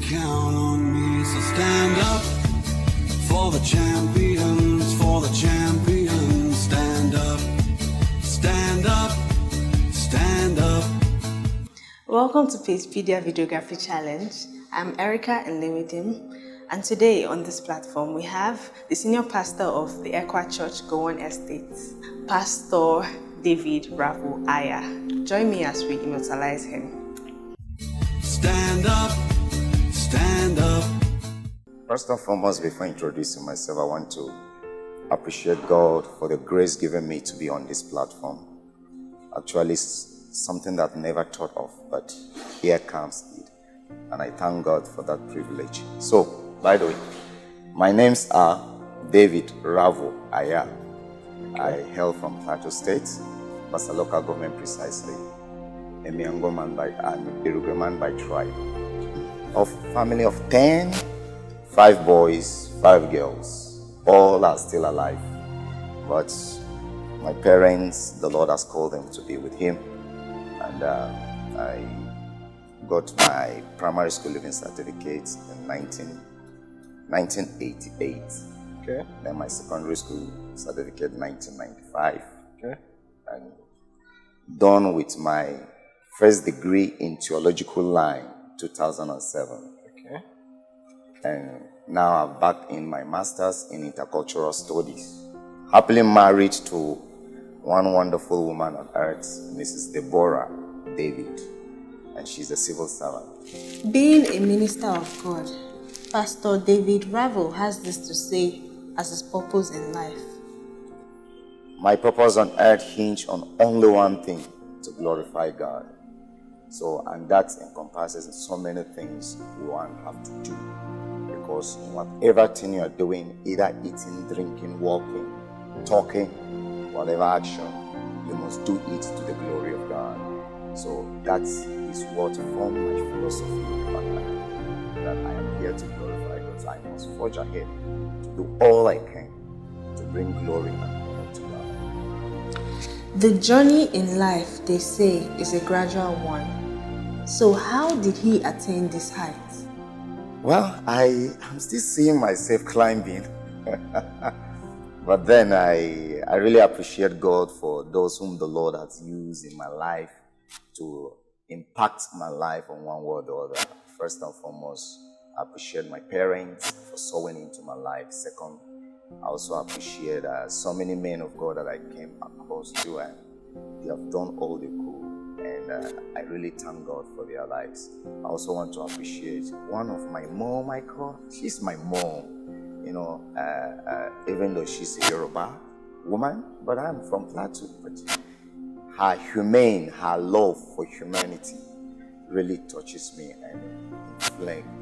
count on me, so stand up for the champions, for the champions. Stand up, stand up, stand up. Welcome to PagePedia Videography Challenge. I'm Erica Nlemidim, and today on this platform we have the senior pastor of the Ekwa Church, Gowon Estate, Pastor David Ravo Aya. Join me as we immortalize him. Stand up, stand up. First and foremost, before introducing myself, I want to appreciate God for the grace given me to be on this platform. Actually, something that I never thought of, but here comes it. And I thank God for that privilege. So, by the way, my names are David Ravo Aya. I hail from Plateau State, Basa local government precisely. A Miango man by and Iruga man by tribe. Of family of 10, 5 boys, 5 girls. All are still alive. But my parents, the Lord has called them to be with Him. And I got my primary school living certificate in 1988. Okay. Then my secondary school certificate in 1995. Okay. And done with my first degree in theological line, 2007. Okay. And now I'm back in my master's in intercultural studies. Happily married to one wonderful woman on earth, Mrs. Deborah David, and she's a civil servant. Being a minister of God, Pastor David Ravo has this to say as his purpose in life. My purpose on earth hinged on only one thing, to glorify God. So, and that encompasses so many things one have to do. Because in whatever thing you are doing, either eating, drinking, walking, talking, whatever action, you must do it to the glory of God. So that is what formed my philosophy on life, that I am here to glorify God. I must forge ahead to do all I can to bring glory and honor to God. The journey in life, they say, is a gradual one. So how did he attain this height? Well, I am still seeing myself climbing. But then I really appreciate God for those whom the Lord has used in my life to impact my life on one word or other. First and foremost, I appreciate my parents for sowing into my life. Second, I also appreciate so many men of God that I came across to, and they have done all they could. And I really thank God for their lives. I also want to appreciate one of my mom, I call. She's my mom, you know, even though she's a Yoruba woman, but I'm from Plateau. But her love for humanity really touches me and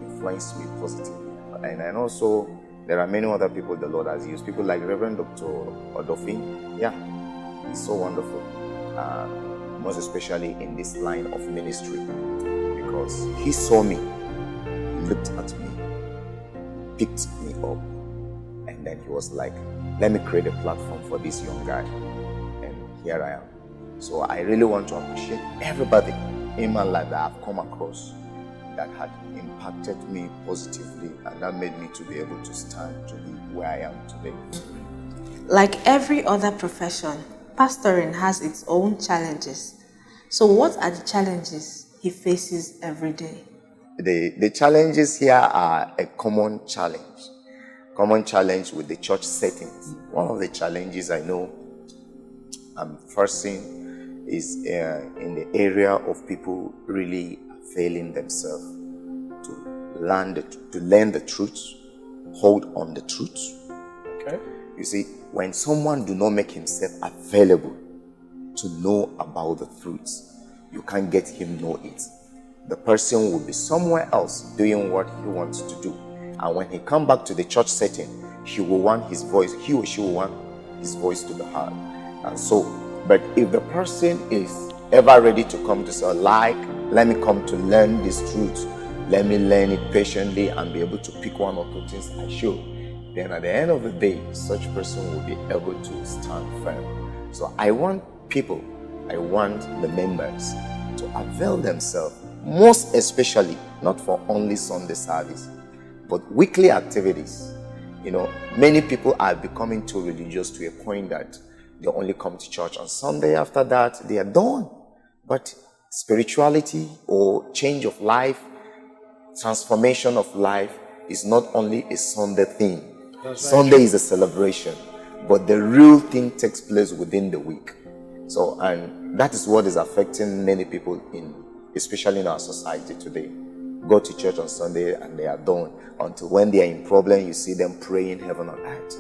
influences me positively. And also, there are many other people the Lord has used. People like Reverend Dr. Odofin. Yeah, he's so wonderful. Most especially in this line of ministry, because he saw me, looked at me, picked me up, and then he was like, let me create a platform for this young guy. And here I am. So I really want to appreciate everybody in my life that I've come across that had impacted me positively, and that made me to be able to stand to be where I am today. Like every other profession, pastoring has its own challenges. So what are the challenges he faces every day? The challenges here are a common challenge with the church settings. One of the challenges I know I'm facing is in the area of people really failing themselves to learn the truth, hold on the truth. Okay. You see, when someone do not make himself available to know about the truth, you can't get him know it. The person will be somewhere else doing what he wants to do. And when he come back to the church setting, he or she will want his voice to be heard. And so, but if the person is ever ready to come to say, let me come to learn this truth, let me learn it patiently and be able to pick one or two things I should, then at the end of the day, such person will be able to stand firm. So I want the members to avail themselves most especially not for only Sunday service, but weekly activities. Many people are becoming too religious to a point that they only come to church on Sunday. After that, they are done. But spirituality or change of life, transformation of life is not only a Sunday thing. Sunday is a celebration, but the real thing takes place within the week. So, and that is what is affecting many people especially in our society today. Go to church on Sunday and they are done. Until when they are in problem, you see them praying heaven on earth.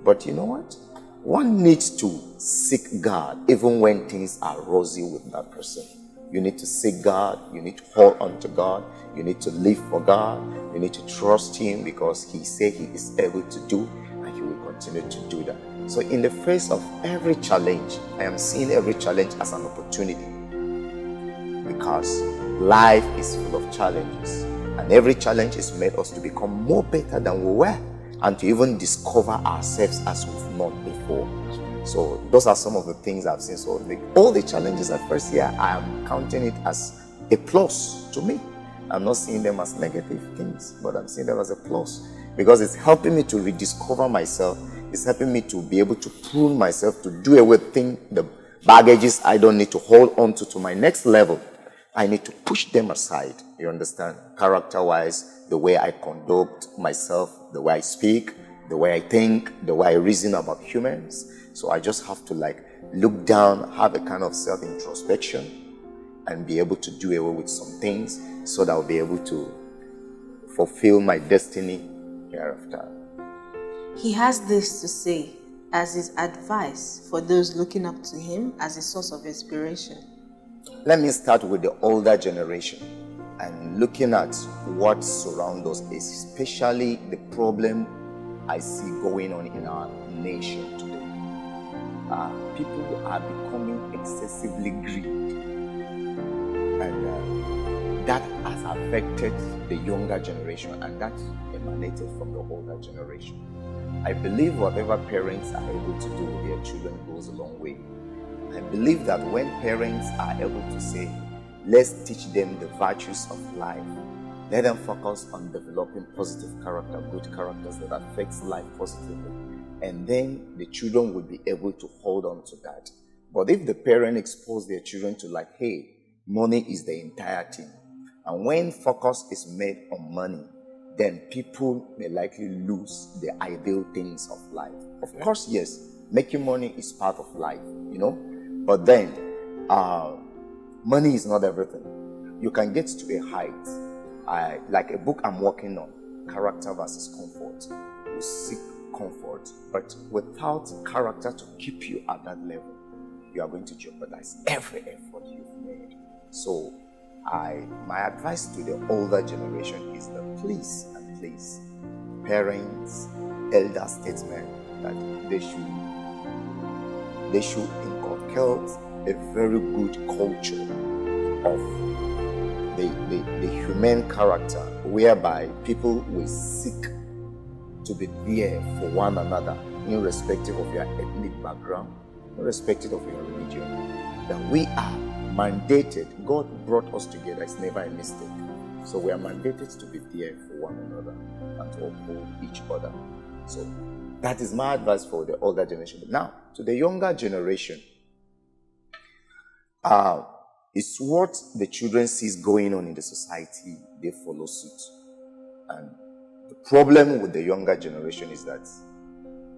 But you know what? One needs to seek God even when things are rosy with that person. You need to seek God. You need to hold on to God. You need to live for God. You need to trust Him because He said He is able to do, and He will continue to do that. So in the face of every challenge, I am seeing every challenge as an opportunity, because life is full of challenges, and every challenge has made us to become more better than we were, and to even discover ourselves as we've not before. So those are some of the things I've seen. So all the challenges at first here, I am counting it as a plus to me. I'm not seeing them as negative things, but I'm seeing them as a plus, because it's helping me to rediscover myself. It's helping me to be able to prune myself, to do away with the baggages I don't need to hold on to my next level. I need to push them aside, you understand? Character-wise, the way I conduct myself, the way I speak, the way I think, the way I reason about humans. So I just have to look down, have a kind of self-introspection, and be able to do away with some things so that I'll be able to fulfill my destiny hereafter. He has this to say as his advice for those looking up to him as a source of inspiration. Let me start with the older generation and looking at what surrounds us, especially the problem I see going on in our nation today. People are becoming excessively greedy, and that has affected the younger generation, and that emanated from the older generation. I believe whatever parents are able to do with their children goes a long way. I believe that when parents are able to say, let's teach them the virtues of life, let them focus on developing positive character, good characters that affects life positively, and then the children will be able to hold on to that. But if the parent expose their children to hey, money is the entire thing, and when focus is made on money, then people may likely lose the ideal things of life. Of course, yes, making money is part of life, but then money is not everything. You can get to a height, like a book I'm working on, Character versus Comfort. You seek comfort, but without character to keep you at that level, you are going to jeopardize every effort you've made. So my advice to the older generation is that please, parents, elder statesmen, that they should inculcate a very good culture of the human character, whereby people will seek to be there for one another, irrespective of your ethnic background, irrespective of your religion. That we are mandated. God brought us together. It's never a mistake. So we are mandated to be there for one another and to uphold each other. So that is my advice for the older generation. But now, to the younger generation, it's what the children sees going on in the society, they follow suit. And the problem with the younger generation is that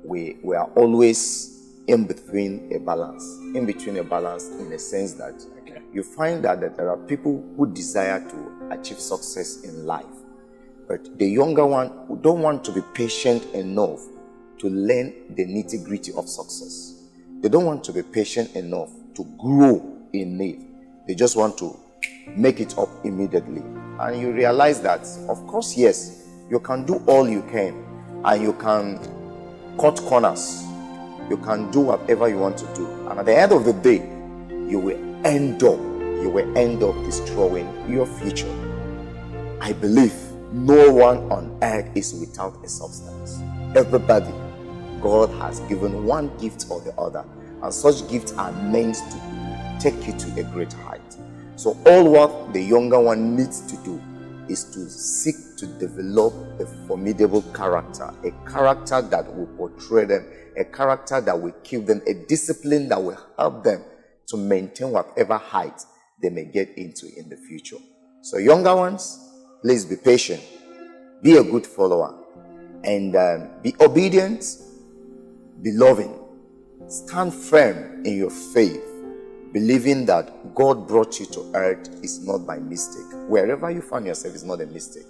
we are always in between a balance in the sense that you find that there are people who desire to achieve success in life, but the younger one who don't want to be patient enough to learn the nitty-gritty of success. They don't want to be patient enough to grow in it. They just want to make it up immediately. And you realize that, of course, yes, you can do all you can, and you can cut corners. You can do whatever you want to do. And at the end of the day, you will end up destroying your future. I believe no one on earth is without a substance. Everybody, God has given one gift or the other, and such gifts are meant to take you to a great height. So all what the younger one needs to do is to seek to develop a formidable character, a character that will portray them, a character that will keep them, a discipline that will help them to maintain whatever height they may get into in the future. So younger ones, please be patient, be a good follower, and be obedient, be loving, stand firm in your faith, believing that God brought you to earth is not by mistake. Wherever you find yourself is not a mistake.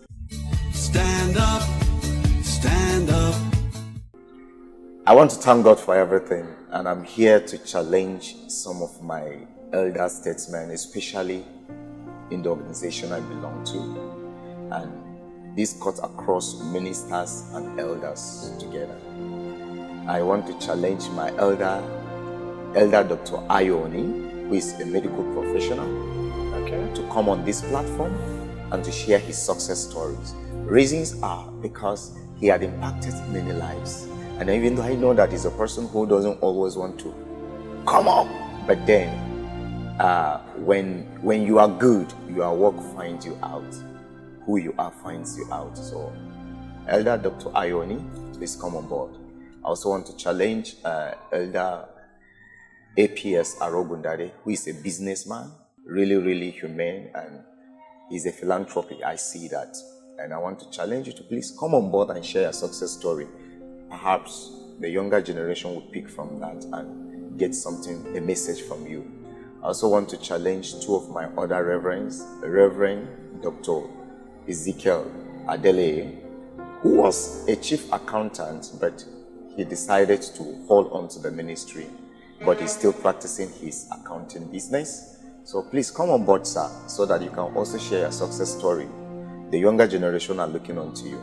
Stand up, stand up. I want to thank God for everything, and I'm here to challenge some of my elder statesmen, especially in the organization I belong to. And this cuts across ministers and elders together. I want to challenge my elder Dr. Ayoni, who is a medical professional, to come on this platform and to share his success stories. Reasons are because he had impacted many lives. And even though I know that he's a person who doesn't always want to come up, but then when you are good, your work finds you out. Who you are finds you out. So, Elder Dr. Ayoni, please come on board. I also want to challenge Elder APS Arogundade, who is a businessman, really humane, and he's a philanthropy. I see that. And I want to challenge you to please come on board and share a success story. Perhaps the younger generation will pick from that and get something, a message from you. I also want to challenge two of my other reverends, Reverend Dr. Ezekiel Adele, who was a chief accountant, but he decided to hold on to the ministry, but he's still practicing his accounting business. So please come on board, sir, so that you can also share a success story. The younger generation are looking on to you.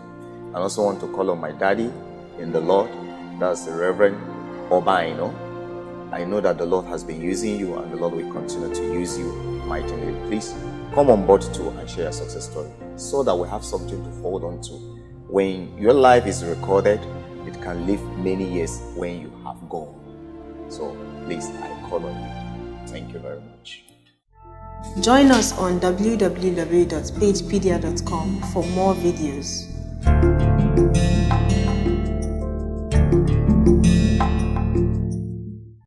I also want to call on my daddy in the Lord, that's the Reverend Obaino. I know that the Lord has been using you, and the Lord will continue to use you mightily. Please come on board too and share a success story, so that we have something to hold on to. When your life is recorded, it can live many years when you have gone. So please, I call on you. Thank you very much. Join us on www.pagepedia.com for more videos.